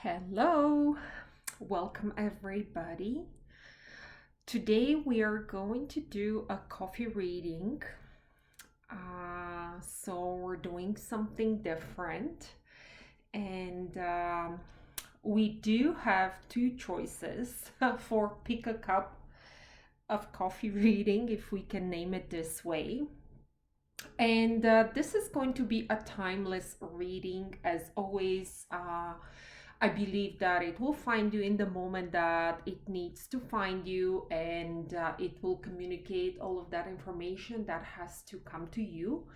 Hello, welcome everybody. Today we are going to do a coffee reading. So we're doing something different, and we do have two choices for pick a cup of coffee reading, if we can name it this way. And this is going to be a timeless reading, as always. I believe that it will find you in the moment that it needs to find you, and it will communicate all of that information that has to come to you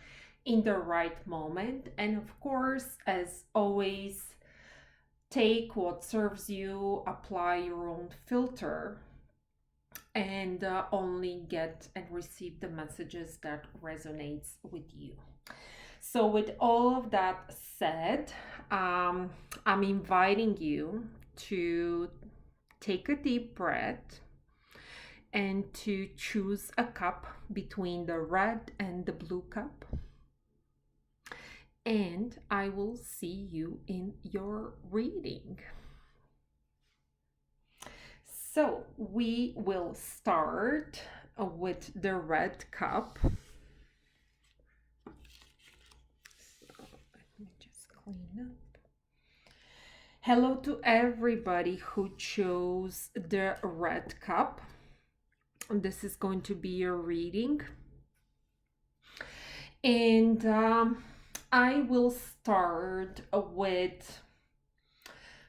in the right moment. And of course, as always, take what serves you, apply your own filter, and only get and receive the messages that resonates with you. So with all of that said, I'm inviting you to take a deep breath and to choose a cup between the red and the blue cup. And I will see you in your reading. So we will start with the red cup. So let me just clean up. Hello to everybody who chose the red cup. This is going to be your reading. And I will start with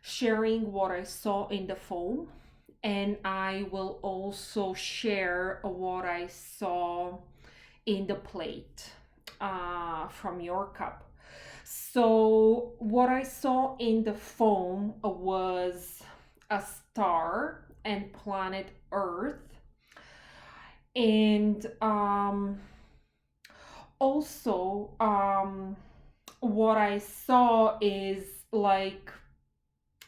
sharing what I saw in the foam. And I will also share what I saw in the plate from your cup. So what I saw in the foam was a star and planet Earth. And also what I saw is like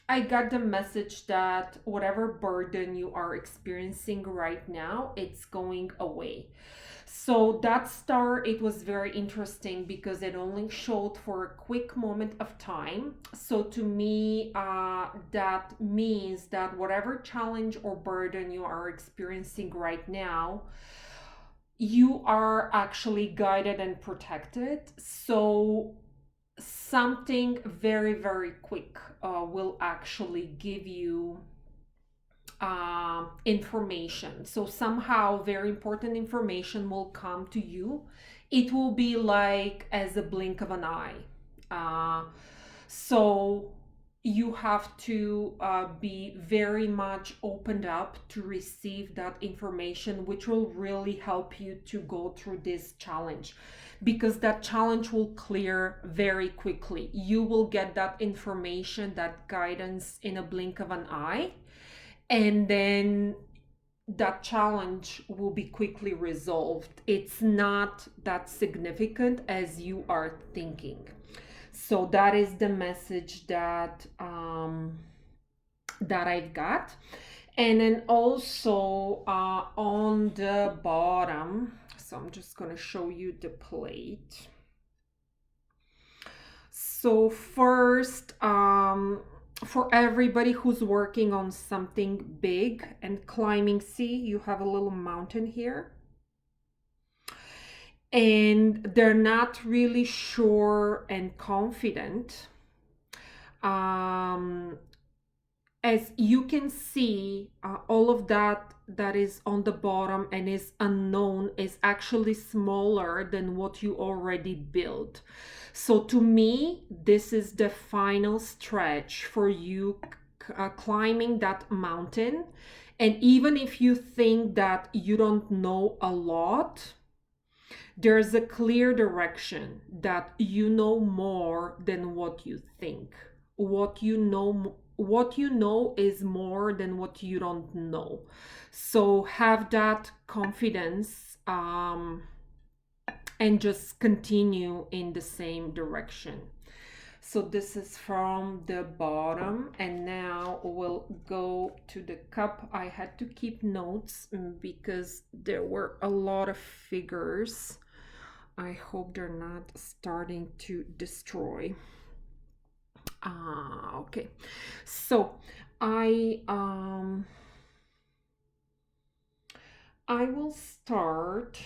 I got the message that whatever burden you are experiencing right now, it's going away. So that star, it was very interesting because it only showed for a quick moment of time. So to me, that means that whatever challenge or burden you are experiencing right now, you are actually guided and protected. So something very, very quick will actually give you information. So somehow very important information will come to you. It will be like as a blink of an eye. So you have to be very much opened up to receive that information, which will really help you to go through this challenge, because that challenge will clear very quickly. You will get that information, that guidance in a blink of an eye, and then that challenge will be quickly resolved. It's not that significant as you are thinking. So that is the message that that I've got. And then also on the bottom, so I'm just going to show you the plate. So first, for everybody who's working on something big and climbing, see, you have a little mountain here. And they're not really sure and confident. As you can see, all of that is on the bottom and is unknown is actually smaller than what you already built. So to me, this is the final stretch for you climbing that mountain. And even if you think that you don't know a lot, there's a clear direction that you know more than what you think. What you know is more than what you don't know. So have that confidence and just continue in the same direction. So this is from the bottom, and now we'll go to the cup. I had to keep notes because there were a lot of figures. I hope they're not starting to destroy. Okay, so I I will start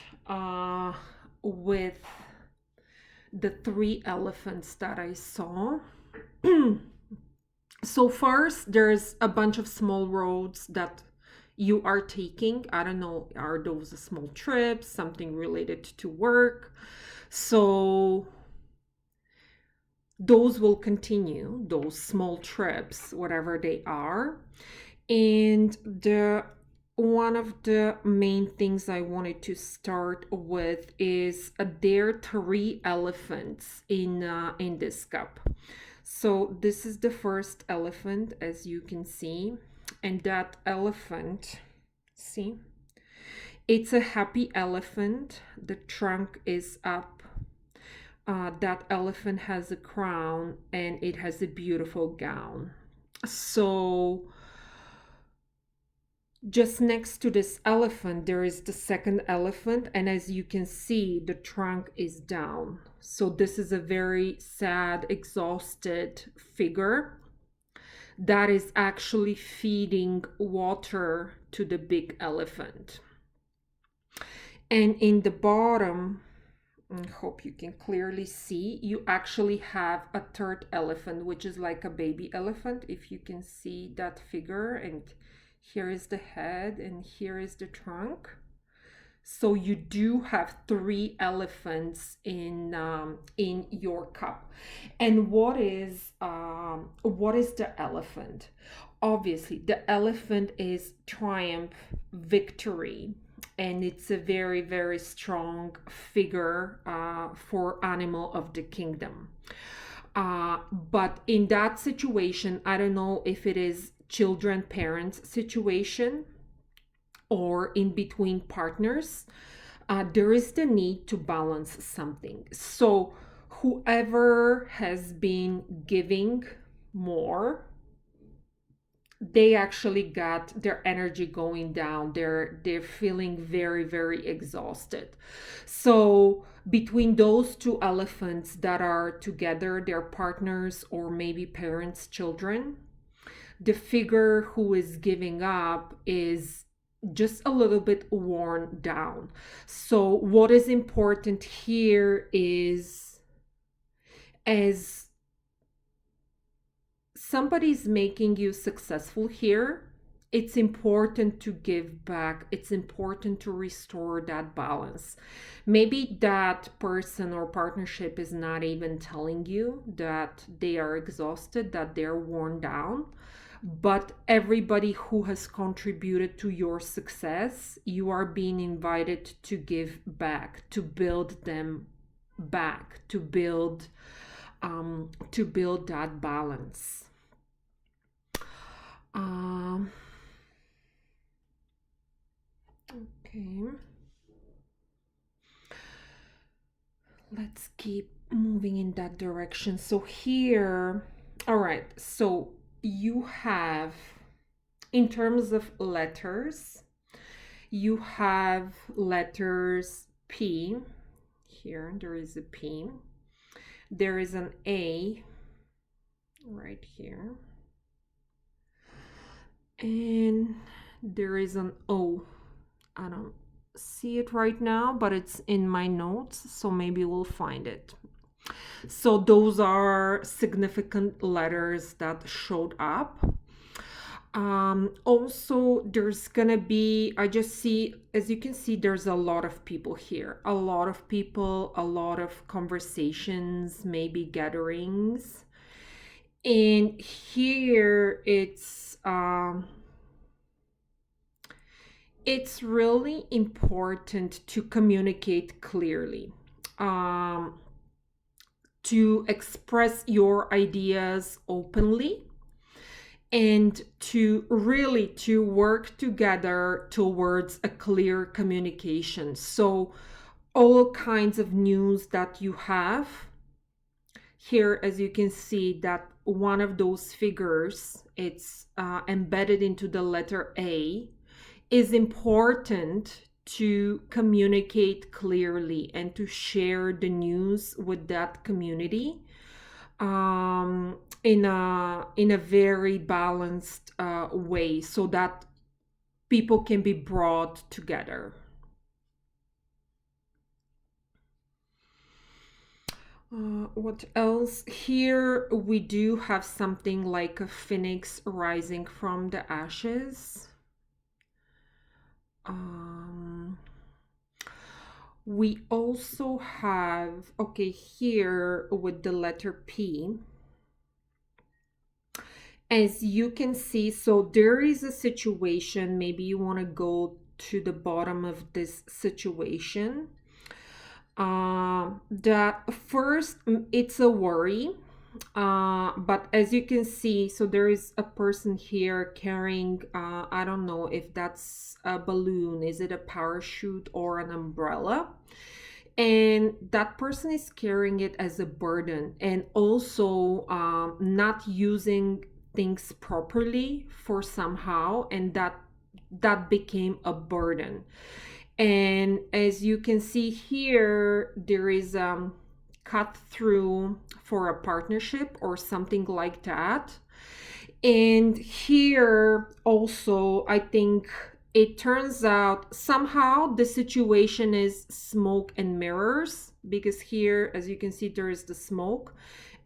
with the three elephants that I saw. So first, there's a bunch of small roads that you are taking. I don't know, are those small trips, something related to work? So those will continue, those small trips, whatever they are. And the one of the main things I wanted to start with is there are three elephants in this cup. So this is the first elephant, as you can see, and that elephant, see, it's a happy elephant. The trunk is up. That elephant has a crown and it has a beautiful gown. So just next to this elephant, there is the second elephant, and as you can see, the trunk is down. So this is a very sad, exhausted figure that is actually feeding water to the big elephant. And in the bottom, I hope you can clearly see, you actually have a third elephant, which is like a baby elephant, if you can see that figure. And here is the head and here is the trunk. So you do have three elephants in your cup. And what is the elephant? Obviously, the elephant is triumph, victory, and it's a very, very strong figure for animal of the kingdom. But in that situation, I don't know if it is children parents situation or in between partners, there is the need to balance something. So whoever has been giving more, they actually got their energy going down. They're feeling very, very exhausted. So between those two elephants that are together, they're partners or maybe parents, children, the figure who is giving up is just a little bit worn down. So what is important here is, as somebody's making you successful here, it's important to give back. It's important to restore that balance. Maybe that person or partnership is not even telling you that they are exhausted, that they're worn down. But everybody who has contributed to your success, you are being invited to give back, to build them back, to build that balance. Okay. Let's keep moving in that direction. So here, all right, so you have, in terms of letters, you have letters P. Here, there is a P. There is an A right here. And there is an O. I don't see it right now, but it's in my notes, so maybe we'll find it. So those are significant letters that showed up. Also, there's gonna be, I just see, as you can see, there's a lot of people here, a lot of people, a lot of conversations, maybe gatherings. And here it's really important to communicate clearly, to express your ideas openly, and to really to work together towards a clear communication. So all kinds of news that you have here, as you can see, that one of those figures, it's embedded into the letter A, is important to communicate clearly and to share the news with that community. in a very balanced way, so that people can be brought together. What else? Here we do have something like a phoenix rising from the ashes. Um, we also have, okay, here with the letter P, as you can see, so there is a situation, maybe you want to go to the bottom of this situation. That first, it's a worry, but as you can see, so there is a person here carrying, I don't know if that's a balloon, is it a parachute or an umbrella? And that person is carrying it as a burden, and also not using things properly for somehow, and that became a burden. And as you can see here, there is cut through for a partnership or something like that. And here also, I think it turns out somehow the situation is smoke and mirrors, because here, as you can see, there is the smoke.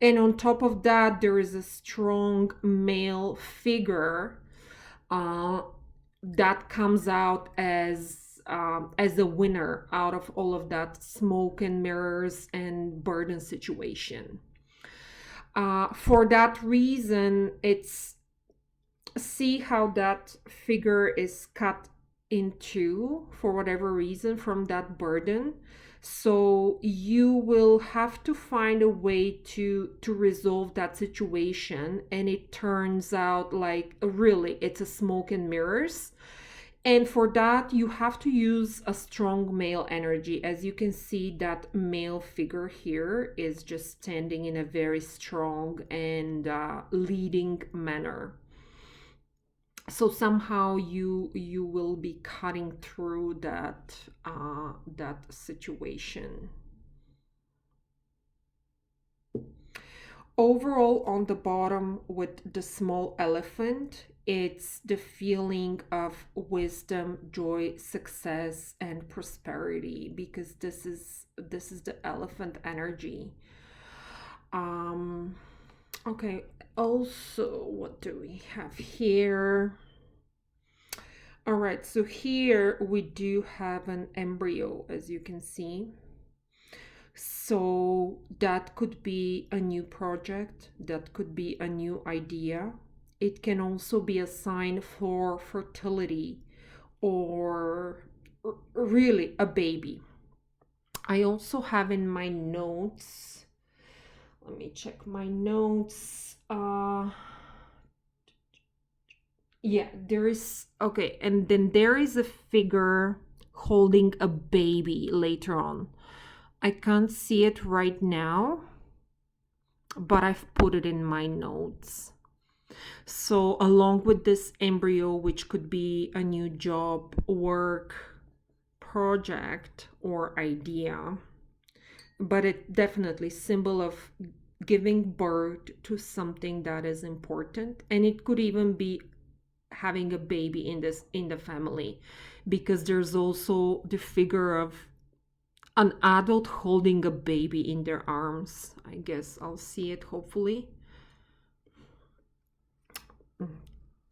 And on top of that, there is a strong male figure uh, that comes out as a winner out of all of that smoke and mirrors and burden situation. For that reason, it's see how that figure is cut in two for whatever reason from that burden. So you will have to find a way to resolve that situation, and it turns out like really it's a smoke and mirrors. And for that, you have to use a strong male energy. As you can see, that male figure here is just standing in a very strong and leading manner. So somehow you will be cutting through that situation. Overall, on the bottom with the small elephant, it's the feeling of wisdom, joy, success, and prosperity, because this is the elephant energy. um okay, also, what do we have here? All right, so here we do have an embryo, as you can see. So that could be a new project, that could be a new idea. It can also be a sign for fertility, or really a baby. I also have in my notes, let me check my notes. Yeah, there is, okay, and then there is a figure holding a baby later on. I can't see it right now, but I've put it in my notes. So, along with this embryo, which could be a new job, work, project, or idea, but it definitely symbol of giving birth to something that is important, and it could even be having a baby in the family, because there's also the figure of an adult holding a baby in their arms. I guess I'll see it hopefully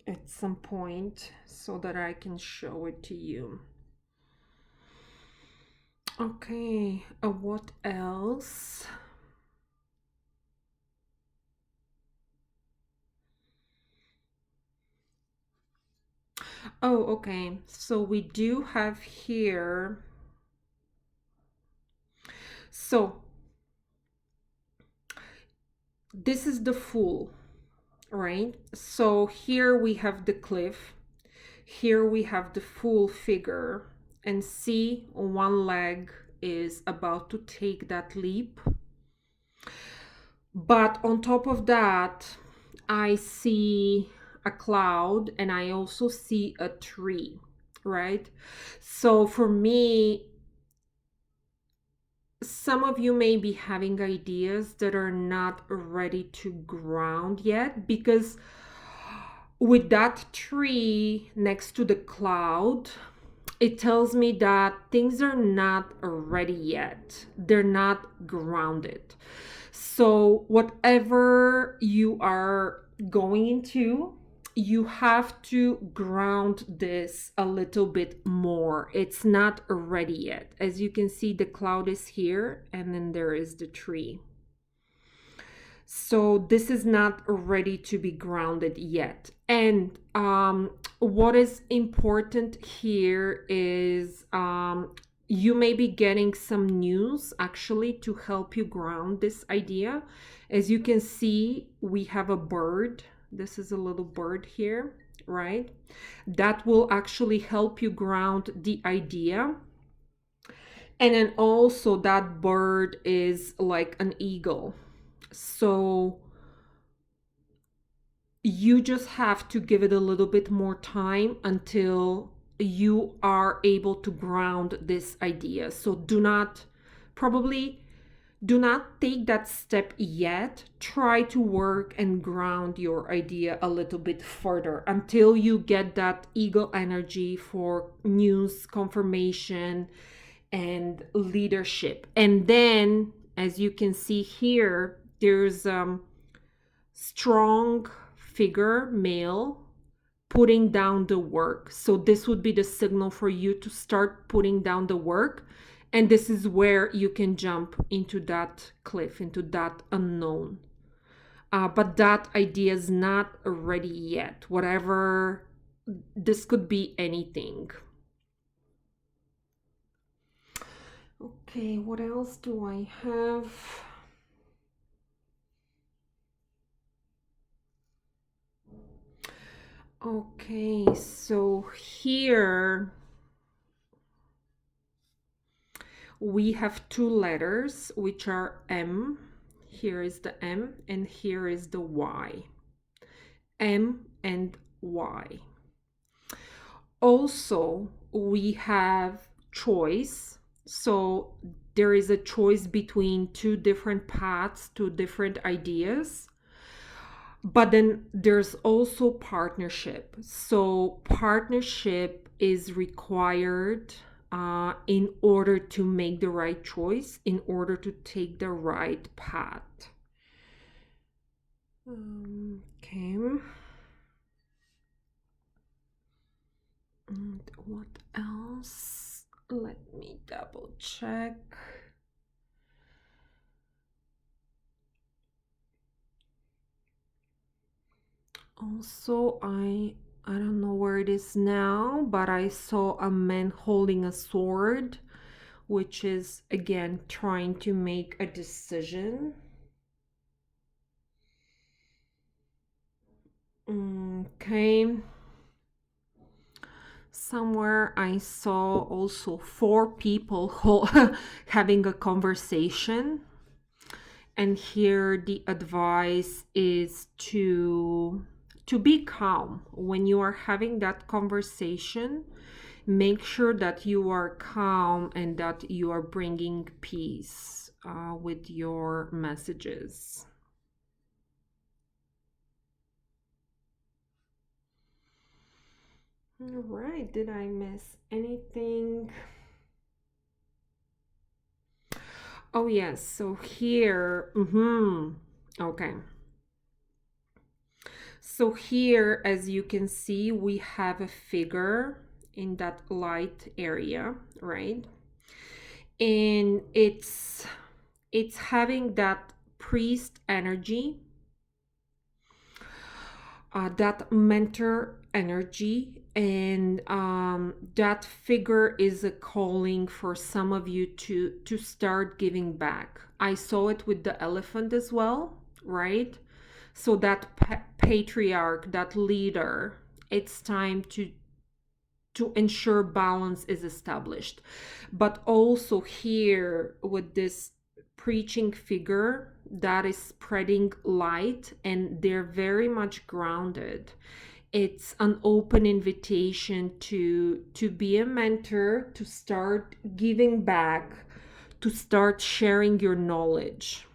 at some point so that I can show it to you. Okay, what else? Oh, okay. So we do have here. So this is the Fool, right? So here we have the cliff. Here we have the Fool figure, and see, one leg is about to take that leap. But on top of that, I see a cloud, and I also see a tree, right? So for me, some of you may be having ideas that are not ready to ground yet, because with that tree next to the cloud, it tells me that things are not ready yet. They're not grounded. So, whatever you are going into, you have to ground this a little bit more. It's not ready yet. As you can see, the cloud is here, and then there is the tree. So this is not ready to be grounded yet. And what is important here is you may be getting some news actually to help you ground this idea. As you can see, we have a bird. This is a little bird here, right? That will actually help you ground the idea. And then also that bird is like an eagle. So you just have to give it a little bit more time until you are able to ground this idea. So probably do not take that step yet. Try to work and ground your idea a little bit further until you get that eagle energy for news, confirmation, and leadership. And then, as you can see here, there's strong figure, male, putting down the work. So this would be the signal for you to start putting down the work. And this is where you can jump into that cliff, into that unknown. But that idea is not ready yet. Whatever, this could be anything. Okay, what else do I have? Okay, so here we have two letters, which are M. Here is the M, and here is the Y. M and Y. Also, we have choice. So there is a choice between two different paths, two different ideas. But then there's also partnership. So partnership is required in order to make the right choice, in order to take the right path. Okay. And what else? Let me double check. Also, I don't know where it is now, but I saw a man holding a sword, which is again trying to make a decision. Okay. Somewhere I saw also 4 people having a conversation. And here the advice is to be calm when you are having that conversation. Make sure that you are calm and that you are bringing peace with your messages. All right, did I miss anything? Oh yes, so here, okay. So here, as you can see, we have a figure in that light area, right? And it's having that priest energy, that mentor energy, and that figure is a calling for some of you to start giving back. I saw it with the elephant as well, right? So that patriarch, that leader, it's time to ensure balance is established. But also here with this preaching figure that is spreading light, and they're very much grounded. It's an open invitation to be a mentor, to start giving back, to start sharing your knowledge.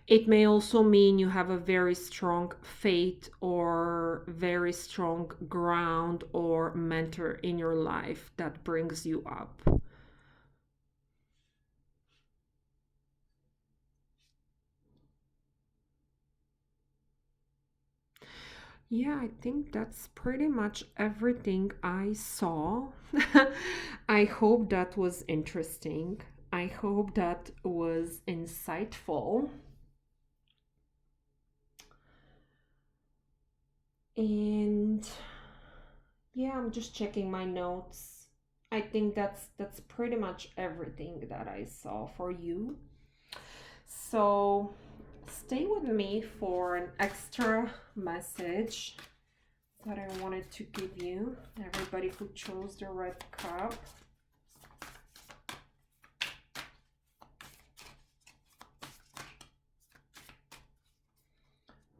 It may also mean you have a very strong faith or very strong ground or mentor in your life that brings you up. Yeah, I think that's pretty much everything I saw. I hope that was interesting. I hope that was insightful. And yeah, I'm just checking my notes. I think that's pretty much everything that I saw for you. So stay with me for an extra message that I wanted to give you, everybody who chose the red cup.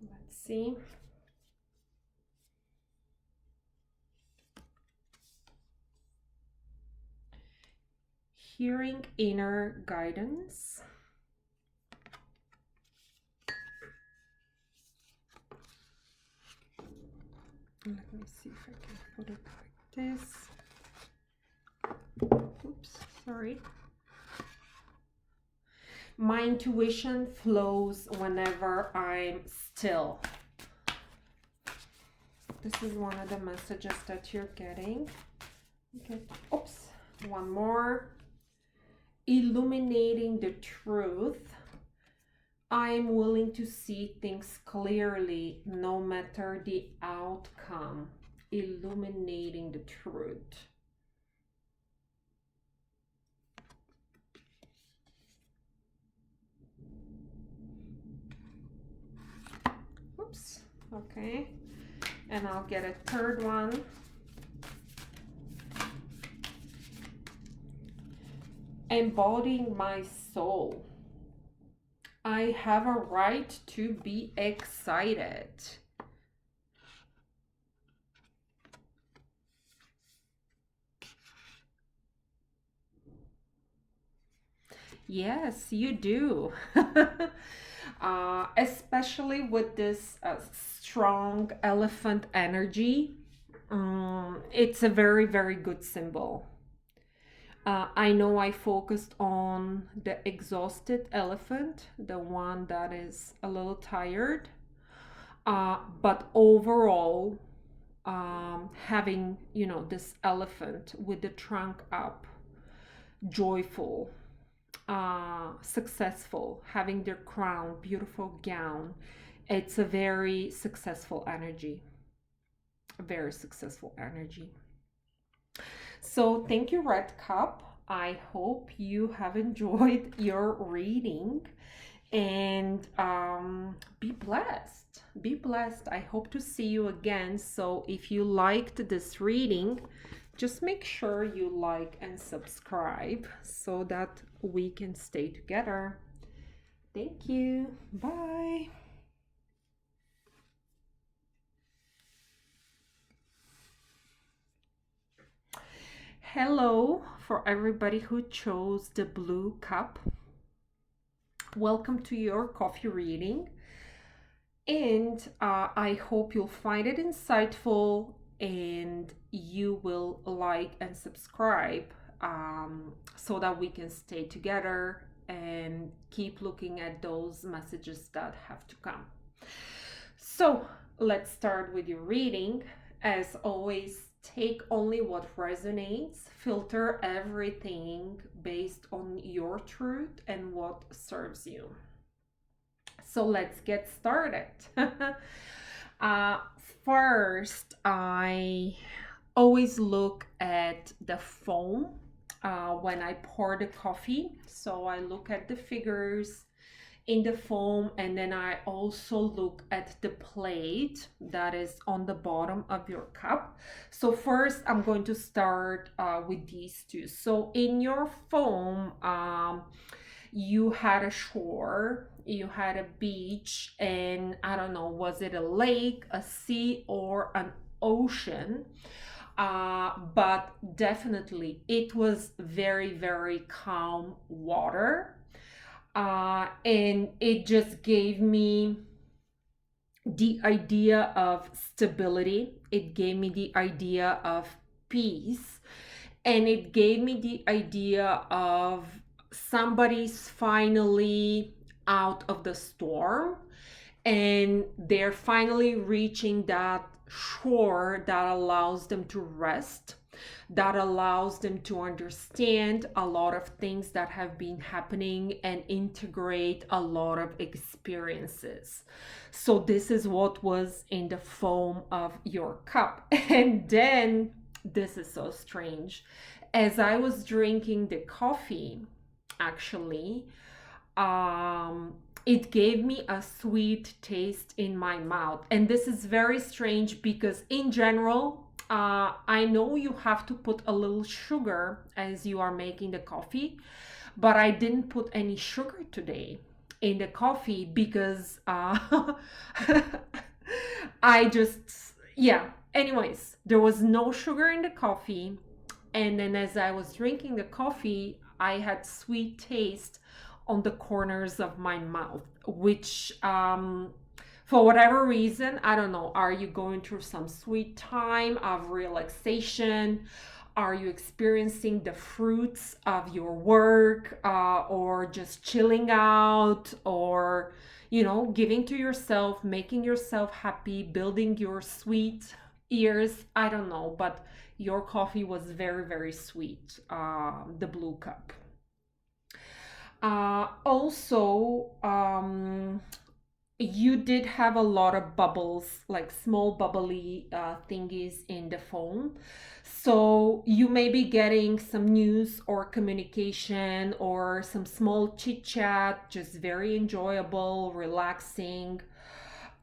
Let's see. Hearing inner guidance. Let me see if I can put it like this. Oops, sorry. My intuition flows whenever I'm still. This is one of the messages that you're getting. Okay. Oops. One more. Illuminating the truth. I'm willing to see things clearly no matter the outcome. Illuminating the truth. Oops. Okay. And I'll get a third one. Embodying my soul. I have a right to be excited. Yes, you do. Especially with this strong elephant energy. It's a very, very good symbol. I know I focused on the exhausted elephant, the one that is a little tired. But overall, having, this elephant with the trunk up, joyful, successful, having their crown, beautiful gown, it's a very successful energy. A very successful energy. So thank you, Red Cup. I hope you have enjoyed your reading and be blessed. Be blessed. I hope to see you again. So if you liked this reading, just make sure you like and subscribe so that we can stay together. Thank you. Bye. Hello for everybody who chose the blue cup. Welcome to your coffee reading. And I hope you'll find it insightful and you will like and subscribe so that we can stay together and keep looking at those messages that have to come. So let's start with your reading. As always, take only what resonates, filter everything based on your truth and what serves you. So let's get started. First, I always look at the foam when I pour the coffee. So I look at the figures in the foam, and then I also look at the plate that is on the bottom of your cup. So first I'm going to start with these two. So in your foam, you had a shore, you had a beach, and I don't know, was it a lake, a sea, or an ocean? but definitely it was very, very calm water. And it just gave me the idea of stability, it gave me the idea of peace, and it gave me the idea of somebody's finally out of the storm and they're finally reaching that shore that allows them to rest, that allows them to understand a lot of things that have been happening and integrate a lot of experiences. So, this is what was in the foam of your cup. And then, this is so strange. As I was drinking the coffee, actually, it gave me a sweet taste in my mouth. And this is very strange because, in general, I know you have to put a little sugar as you are making the coffee, but I didn't put any sugar today in the coffee because I just, yeah. Anyways, there was no sugar in the coffee. And then as I was drinking the coffee, I had sweet taste on the corners of my mouth, which for whatever reason, I don't know, are you going through some sweet time of relaxation? Are you experiencing the fruits of your work, or just chilling out, or, giving to yourself, making yourself happy, building your sweet ears? I don't know, but your coffee was very, very sweet, the blue cup. Also, you did have a lot of bubbles, like small bubbly thingies in the phone. So you may be getting some news or communication or some small chit chat, just very enjoyable, relaxing.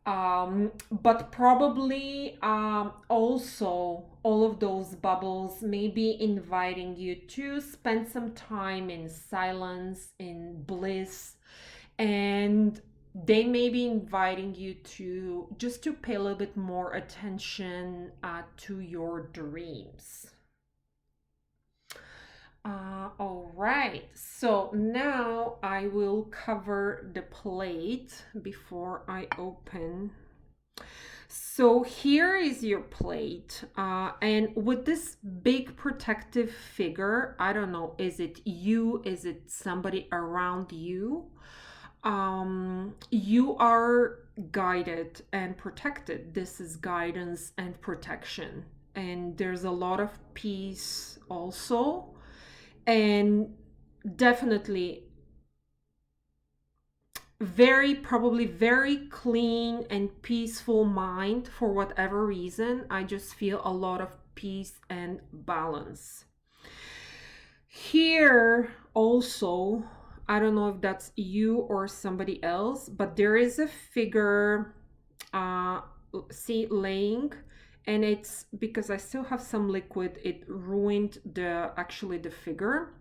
But probably also all of those bubbles may be inviting you to spend some time in silence, in bliss, and they may be inviting you to just to pay a little bit more attention to your dreams. All right, so now I will cover the plate before I open. So here is your plate, and with this big protective figure, I don't know, is it you? Is it somebody around you? You are guided and protected. This is guidance and protection, and there's a lot of peace also, and definitely probably very clean and peaceful mind. For whatever reason, I just feel a lot of peace and balance here. Also, I don't know if that's you or somebody else, but there is a figure, uh see, laying, and it's because I still have some liquid, it ruined the figure.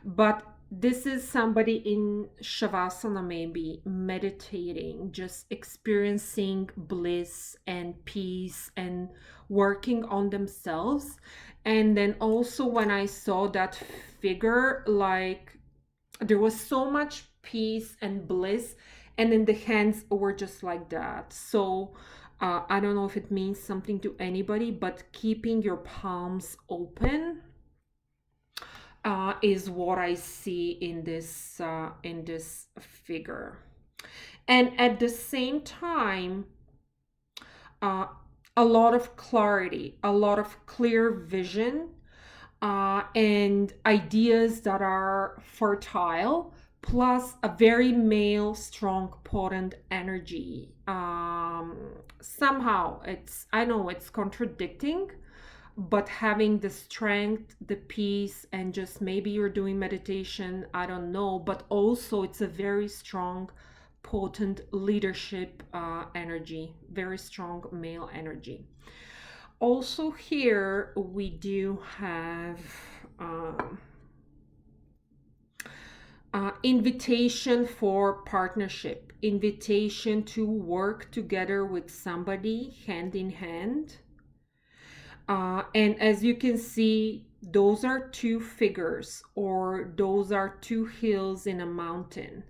But this is somebody in Shavasana, maybe meditating, just experiencing bliss and peace and working on themselves. And then also, when I saw that figure, like there was so much peace and bliss, and then the hands were just like that. So I don't know if it means something to anybody, but keeping your palms open is what I see in this figure. And at the same time, uh, a lot of clarity, a lot of clear vision, and ideas that are fertile, plus a very male, strong, potent energy. Somehow, I know it's contradicting, but having the strength, the peace, and just maybe you're doing meditation, I don't know, but also it's a very strong, potent leadership energy, very strong male energy. Also, here we do have invitation for partnership, invitation to work together with somebody hand in hand. And as you can see, those are two figures, or those are two hills in a mountain,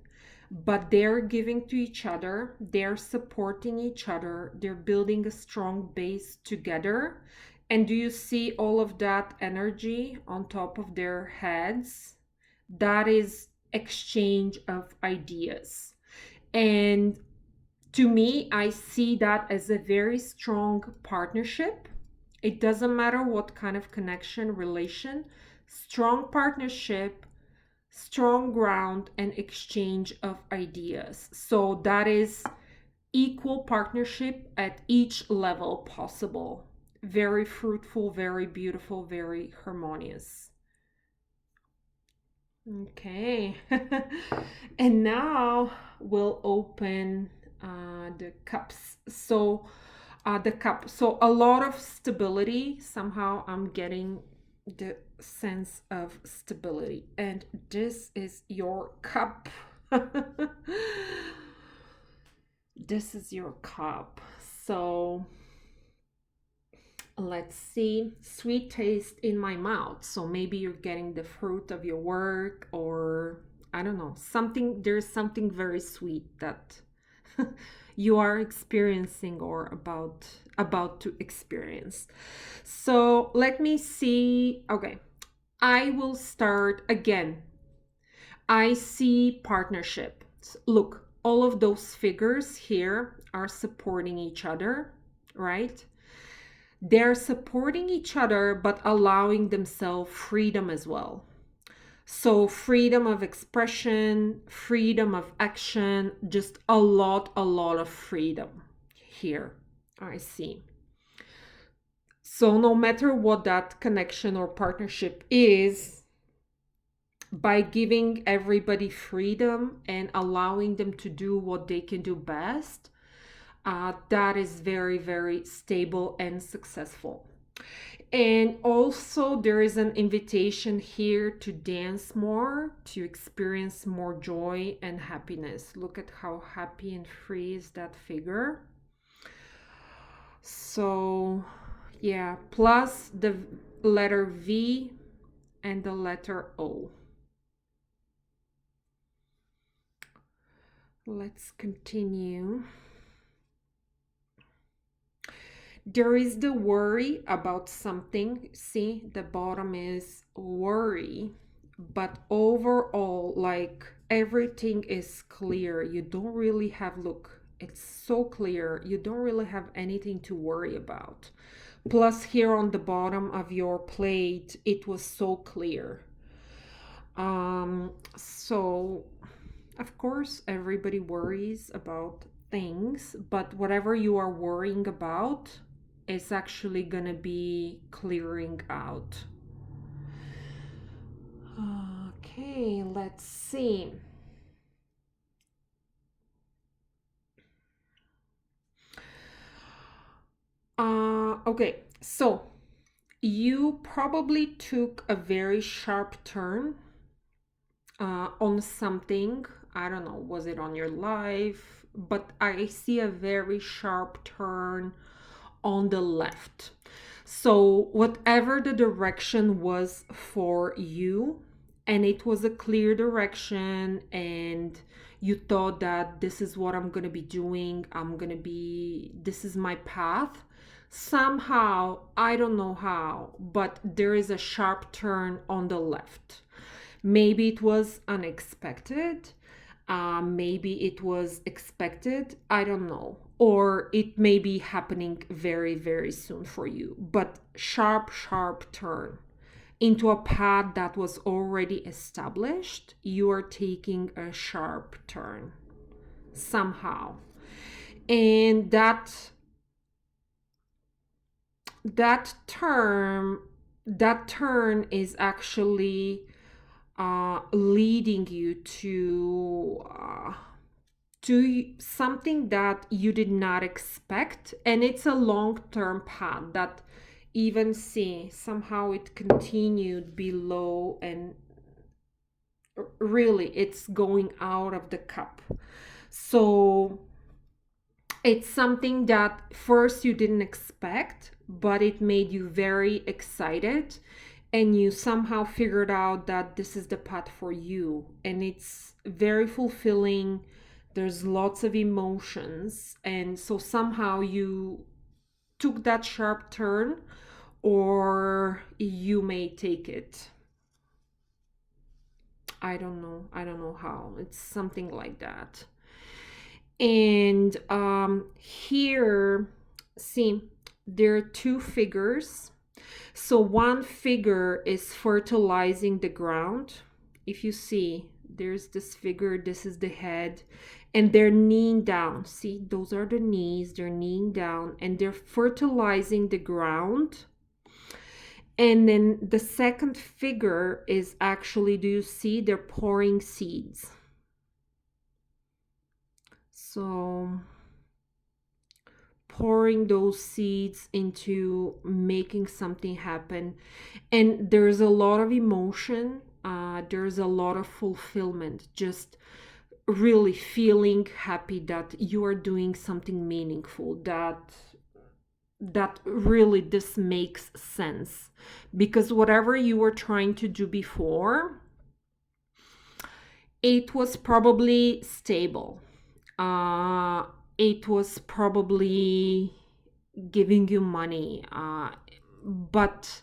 but they're giving to each other, they're supporting each other, they're building a strong base together. And do you see all of that energy on top of their heads? That is exchange of ideas. And to me, I see that as a very strong partnership. It doesn't matter what kind of connection, relation, strong partnership, strong ground, and exchange of ideas. So that is equal partnership at each level possible. Very fruitful, very beautiful, very harmonious. Okay. And now we'll open the cups. So the cup. So a lot of stability. Somehow I'm getting the sense of stability. And this is your cup. This is your cup. So let's see, sweet taste in my mouth. So maybe you're getting the fruit of your work, or I don't know, something, there's something very sweet that you are experiencing or about to experience. So let me see. Okay, I will start again. I see partnership. Look, all of those figures here are supporting each other, right? They're supporting each other, but allowing themselves freedom as well. So, freedom of expression, freedom of action, just a lot of freedom here. I see. So, no matter what that connection or partnership is, by giving everybody freedom and allowing them to do what they can do best, that is very, very stable and successful. And also, there is an invitation here to dance more, to experience more joy and happiness. Look at how happy and free is that figure. So, yeah, plus the letter V and the letter O. Let's continue. There is the worry about something. See, the bottom is worry, but overall, like everything is clear. You don't really have, look, it's so clear. You don't really have anything to worry about. Plus, here on the bottom of your plate, it was so clear. So of course, everybody worries about things, but whatever you are worrying about is actually gonna be clearing out. Okay, let's see. Okay, so you probably took a very sharp turn on something. I don't know, was it on your life? But I see a very sharp turn on the left. So, whatever the direction was for you, and it was a clear direction, and you thought that this is what I'm going to be doing, this is my path. Somehow, I don't know how, but there is a sharp turn on the left. Maybe it was unexpected. Maybe it was expected. I don't know. Or it may be happening very, very soon for you. But sharp turn into a path that was already established. You are taking a sharp turn somehow. And that turn is actually leading you to something that you did not expect, and it's a long-term path that even see somehow it continued below, and really it's going out of the cup. So It's something that first you didn't expect, but it made you very excited, and you somehow figured out that this is the path for you, and it's very fulfilling. There's lots of emotions, and so somehow you took that sharp turn, or you may take it. I don't know how. It's something like that. And here, see, there are two figures. So one figure is fertilizing the ground. If you see, there's this figure, this is the head, and they're kneeling down. See, those are the knees, they're kneeling down and they're fertilizing the ground. And then the second figure is actually, do you see, they're pouring seeds. So pouring those seeds into making something happen. And there's a lot of emotion, there's a lot of fulfillment, just really feeling happy that you are doing something meaningful, that really this makes sense, because whatever you were trying to do before, it was probably stable, uh it was probably giving you money, but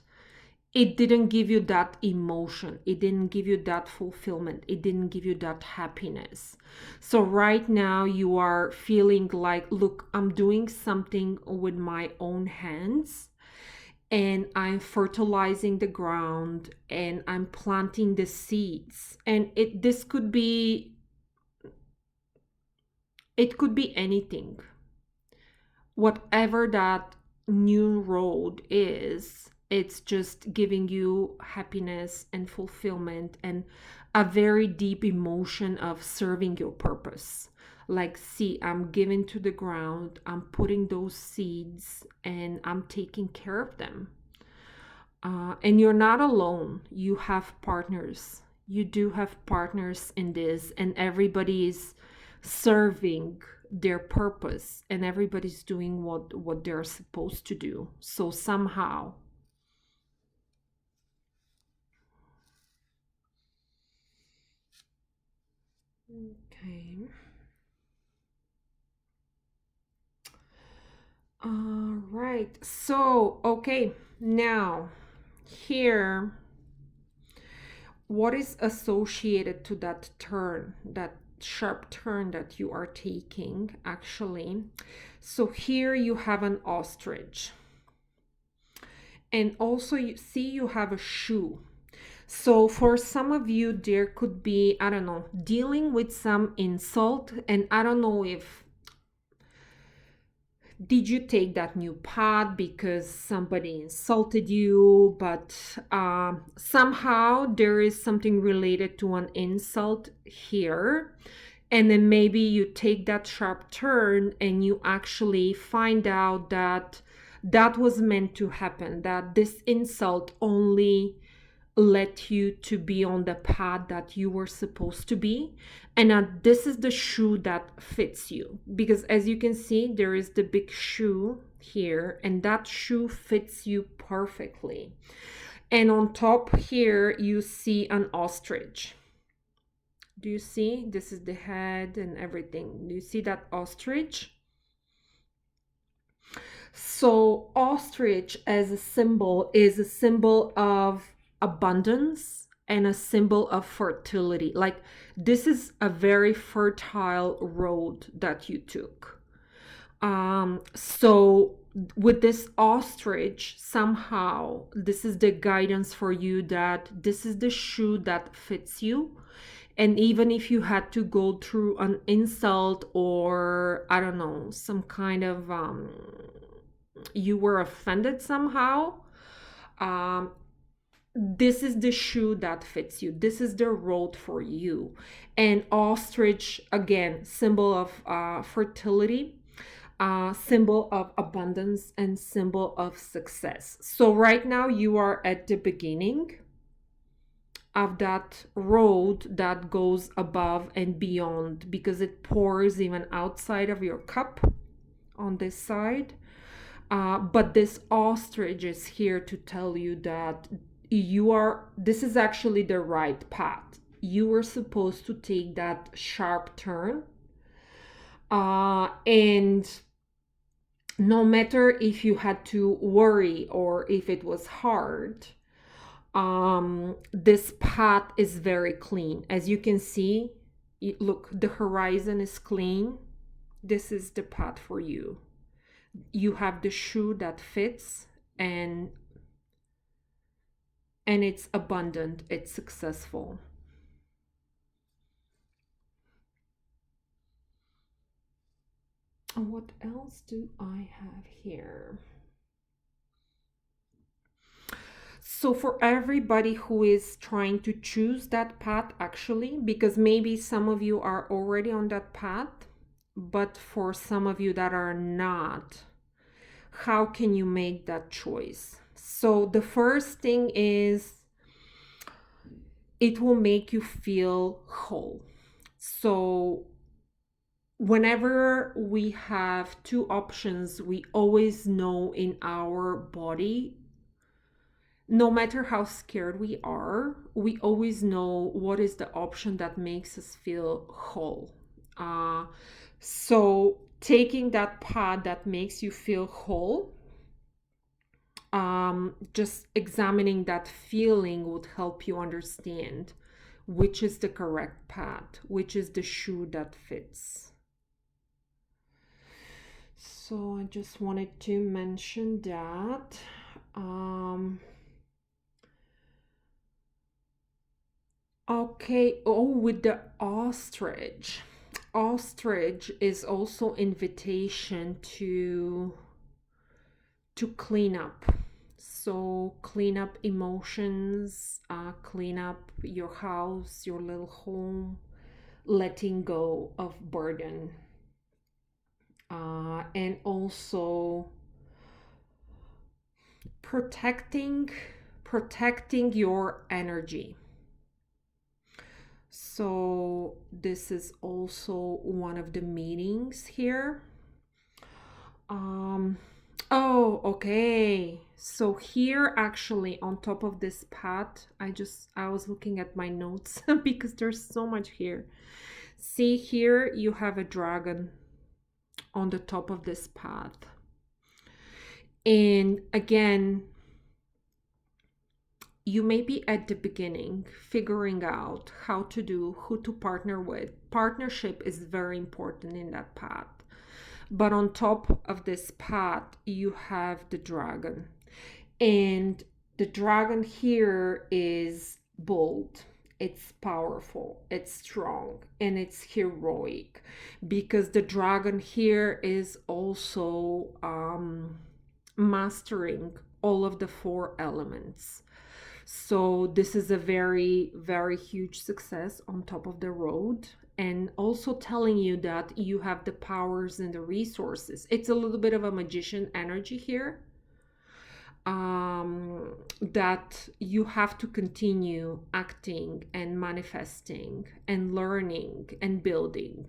it didn't give you that emotion, it didn't give you that fulfillment, it didn't give you that happiness. So right now you are feeling like, look, I'm doing something with my own hands, and I'm fertilizing the ground, and I'm planting the seeds, and this could be, it could be anything. Whatever that new road is, it's just giving you happiness and fulfillment and a very deep emotion of serving your purpose. Like, see, I'm giving to the ground, I'm putting those seeds, and I'm taking care of them. And you're not alone, you have partners. You do have partners in this, and everybody is serving their purpose, and everybody's doing what they're supposed to do. So somehow, okay, all right, so okay, now here, what is associated to that turn, that sharp turn that you are taking actually? So here you have an ostrich, and also you see you have a shoe. So for some of you, there could be, I don't know, dealing with some insult, and I don't know if, did you take that new path because somebody insulted you, but somehow there is something related to an insult here. And then maybe you take that sharp turn and you actually find out that that was meant to happen, that this insult only let you to be on the path that you were supposed to be, and this is the shoe that fits you, because as you can see, there is the big shoe here, and that shoe fits you perfectly. And on top here you see an ostrich. Do you see? This is the head and everything. Do you see that ostrich? So ostrich as a symbol is a symbol of abundance and a symbol of fertility. Like, this is a very fertile road that you took. So with this ostrich, somehow this is the guidance for you, that this is the shoe that fits you. And even if you had to go through an insult, or I don't know, some kind of you were offended somehow, um, this is the shoe that fits you, this is the road for you. And ostrich, again, symbol of fertility, symbol of abundance, and symbol of success. So right now you are at the beginning of that road that goes above and beyond, because it pours even outside of your cup. on this side. But this ostrich is here to tell you that this is actually the right path. You were supposed to take that sharp turn. And no matter if you had to worry or if it was hard, this path is very clean. As you can see, look, the horizon is clean. This is the path for you. You have the shoe that fits, and it's abundant, it's successful. What else do I have here? So for everybody who is trying to choose that path, actually, because maybe some of you are already on that path, but for some of you that are not, how can you make that choice? So the first thing is, it will make you feel whole. So whenever we have two options, we always know in our body, no matter how scared we are, we always know what is the option that makes us feel whole. So taking that path that makes you feel whole, just examining that feeling would help you understand which is the correct path, which is the shoe that fits. So I just wanted to mention that. Okay, oh, with the ostrich. Ostrich is also invitation to clean up. So clean up emotions, clean up your house, your little home, letting go of burden. And also protecting your energy. So this is also one of the meanings here. Oh, okay. So here, actually, on top of this path, I was looking at my notes because there's so much here. See here, you have a dragon on the top of this path. And again, you may be at the beginning figuring out how to do, who to partner with. Partnership is very important in that path. But on top of this path, you have the dragon. And the dragon here is bold, it's powerful, it's strong, and it's heroic, because the dragon here is also mastering all of the four elements. So this is a very, very huge success on top of the road, and also telling you that you have the powers and the resources. It's a little bit of a magician energy here, that you have to continue acting and manifesting and learning and building,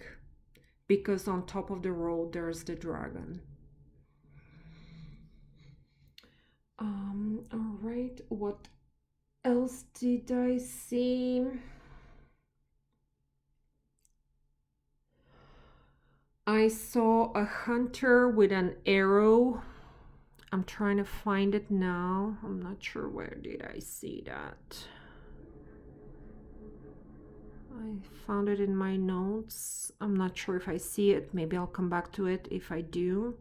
because on top of the road there's the dragon. All right, what else did I see? I saw a hunter with an arrow. I'm trying to find it now. I'm not sure where did I see that. I found it in my notes. I'm not sure if I see it. Maybe I'll come back to it if I do.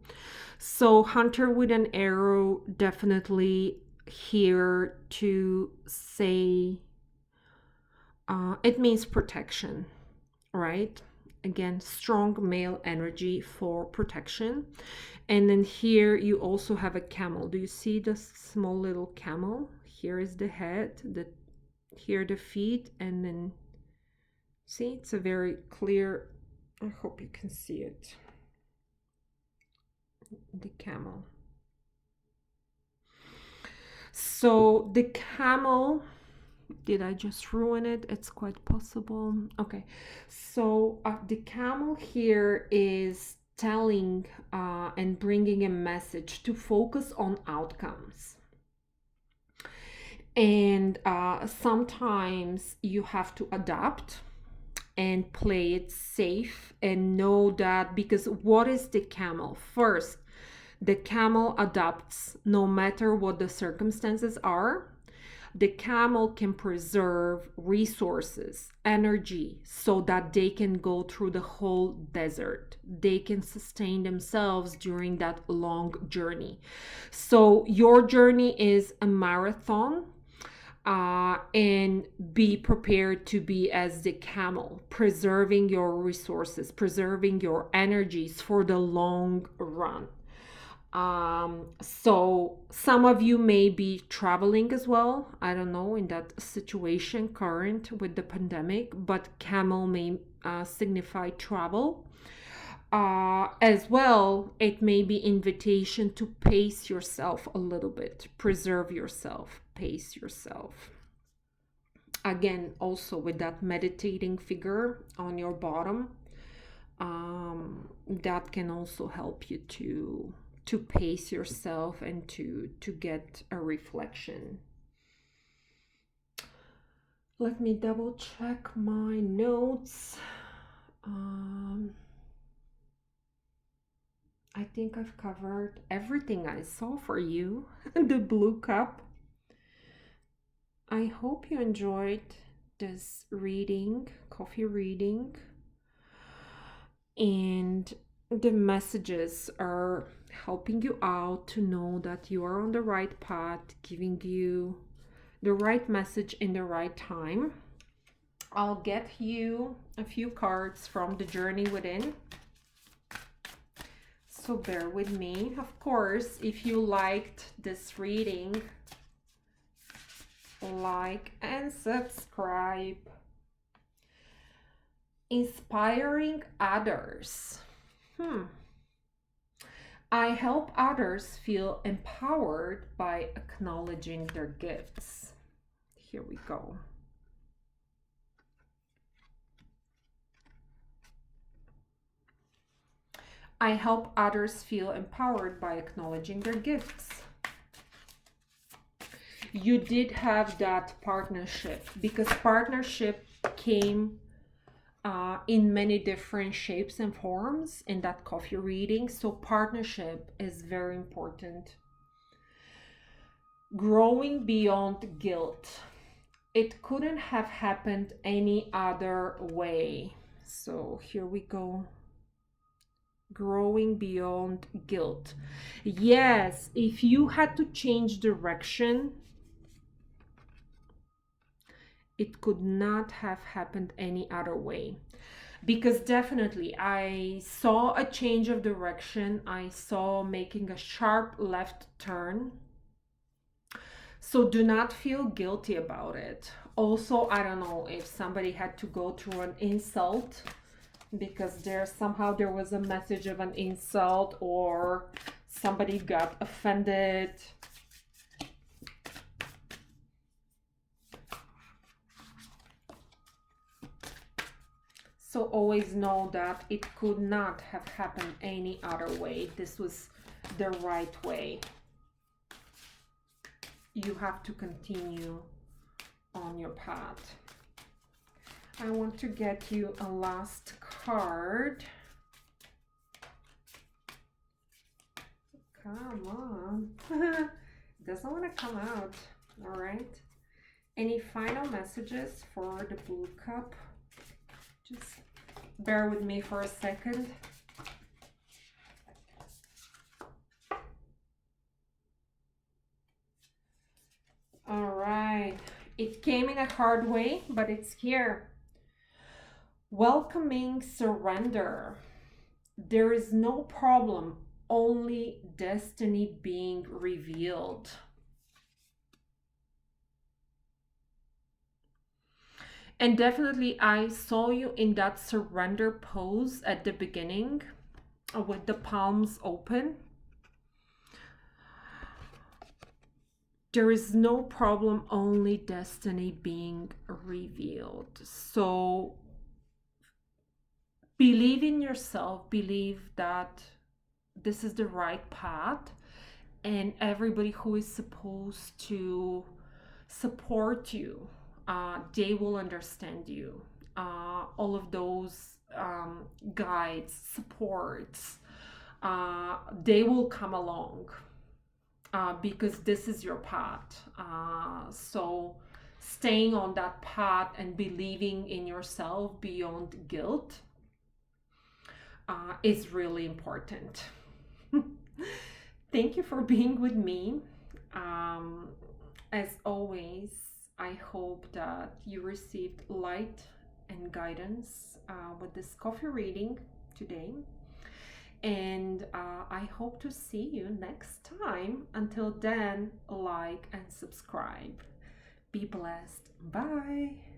So hunter with an arrow, definitely here to say, it means protection, right? Again, strong male energy for protection. And then here you also have a camel. Do you see the small little camel? Here is the head, here the feet, and then see, it's a very clear, I hope you can see it, the camel. So the camel, did I just ruin it? It's quite possible. Okay, so the camel here is telling and bringing a message to focus on outcomes. And sometimes you have to adapt and play it safe and know that, because what is the camel? First, the camel adapts no matter what the circumstances are. The camel can preserve resources, energy, so that they can go through the whole desert. They can sustain themselves during that long journey. So your journey is a marathon, and be prepared to be as the camel, preserving your resources, preserving your energies for the long run. So some of you may be traveling as well. I don't know, in that situation current with the pandemic, but camel may signify travel. As well, it may be invitation to pace yourself a little bit, preserve yourself, pace yourself. Again, also with that meditating figure on your bottom, that can also help you to pace yourself and to get a reflection. Let me double check my notes. I think I've covered everything I saw for you. The blue cup. I hope you enjoyed this reading, coffee reading, and the messages are helping you out to know that you are on the right path, giving you the right message in the right time. I'll get you a few cards from the Journey Within. So bear with me. Of course, if you liked this reading, like and subscribe. Inspiring others. I help others feel empowered by acknowledging their gifts. Here we go. I help others feel empowered by acknowledging their gifts. You did have that partnership, because partnership came in many different shapes and forms in that coffee reading. So partnership is very important. Growing beyond guilt. It couldn't have happened any other way. So here we go. Growing beyond guilt. Yes, if you had to change direction, it could not have happened any other way. Because definitely I saw a change of direction. I saw making a sharp left turn. So do not feel guilty about it. Also, I don't know if somebody had to go through an insult, because there was a message of an insult, or somebody got offended. So always know that it could not have happened any other way. This was the right way. You have to continue on your path. I want to get you a last card. Come on. Doesn't want to come out. All right. Any final messages for the blue cup? Just bear with me for a second. All right. It came in a hard way, but it's here. Welcoming surrender. There is no problem, only destiny being revealed. And definitely I saw you in that surrender pose at the beginning with the palms open. There is no problem, only destiny being revealed. So believe in yourself, believe that this is the right path, and everybody who is supposed to support you, they will understand you. All of those guides, supports, they will come along because this is your path. So staying on that path and believing in yourself beyond guilt is really important. Thank you for being with me. Um, as always, I hope that you received light and guidance with this coffee reading today. And I hope to see you next time. Until then, like and subscribe. Be blessed. Bye.